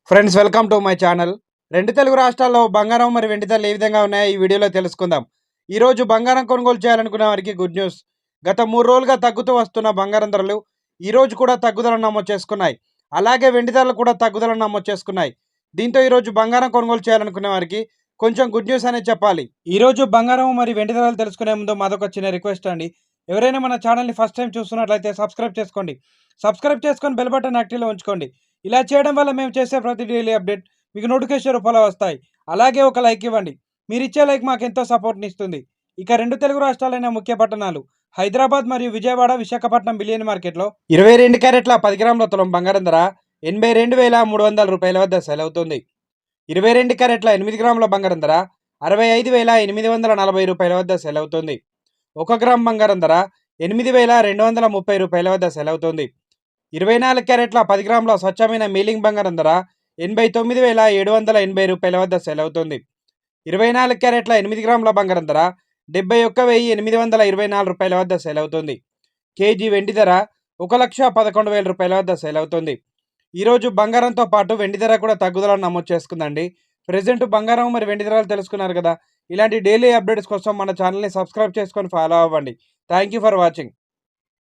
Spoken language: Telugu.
Friends welcome to my channel. రెండు తెలుగు రాష్ట్రాల్లో బంగారం మరి వెండి ధరలు ఏ విధంగా ఉన్నాయో ఈ వీడియోలో తెలుసుకుందాం. ఈరోజు బంగారం కొనుగోలు చేయాలనుకునే వారికి గుడ్ న్యూస్. గత 3 రోజులుగా తగ్గుతూ వస్తున్న బంగారం ధరలు ఈరోజు కూడా తగ్గుదలను నమోదు చేసుకున్నాయి. అలాగే వెండి ధరలు కూడా తగ్గుదలను నమోదు చేసుకున్నాయి. దీంతో ఈరోజు బంగారం కొనుగోలు చేయాలనుకునే వారికి కొంచెం గుడ్ న్యూస్ అనేది చెప్పాలి. ఈరోజు బంగారం మరి వెండి ధరలు తెలుసుకునే ముందు మాదొక చిన్న రిక్వెస్ట్ అండి. ఎవరైనా మన ఛానల్ని ఫస్ట్ టైం చూస్తున్నట్లయితే సబ్స్క్రైబ్ చేసుకోండి. సబ్స్క్రైబ్ చేసుకొని బెల్ బటన్ యాక్టివ్లో ఉంచుకోండి. ఇలా చేయడం వల్ల మేము చేసే ప్రతి డైలీ అప్డేట్ మీకు నోటిఫికేషన్ రూపంలో వస్తాయి. అలాగే ఒక లైక్ ఇవ్వండి. మీరు ఇచ్చే లైక్ మాకు ఎంతో సపోర్ట్ని ఇస్తుంది. ఇక రెండు తెలుగు రాష్ట్రాలైన ముఖ్య పట్టణాలు హైదరాబాద్ మరియు విజయవాడ, విశాఖపట్నం బిలియన్ మార్కెట్లో 22 క్యారెట్ల 10 గ్రాముల తులం బంగారం ధర 82,300 రూపాయల వద్ద సేల్ అవుతుంది. 22 క్యారెట్ల 8 గ్రాముల బంగారం ధర 65,840 రూపాయల వద్ద సేల్ అవుతుంది. 1 గ్రామ్ బంగారం ధర 8,230 రూపాయల వద్ద సేల్ అవుతుంది. 24 క్యారెట్ల 10 గ్రాముల స్వచ్ఛమైన మీలింగ్ బంగారం ధర 89,780 రూపాయల వద్ద సేల్ అవుతుంది. 24 క్యారెట్ల 8 గ్రాముల బంగారం ధర 71,824 రూపాయల వద్ద సేల్ అవుతుంది. కేజీ వెండి ధర 1,11,000 రూపాయల వద్ద సేల్ అవుతుంది. ఈరోజు బంగారంతో పాటు వెండి ధర కూడా తగ్గుదలను నమోదు చేసుకుందండి. ప్రెజెంట్ బంగారం మరి వెండి ధరలు తెలుసుకున్నారు కదా. ఇలాంటి డైలీ అప్డేట్స్ కోసం మన ఛానల్ని సబ్స్క్రైబ్ చేసుకొని ఫాలో అవ్వండి. Thank you for watching.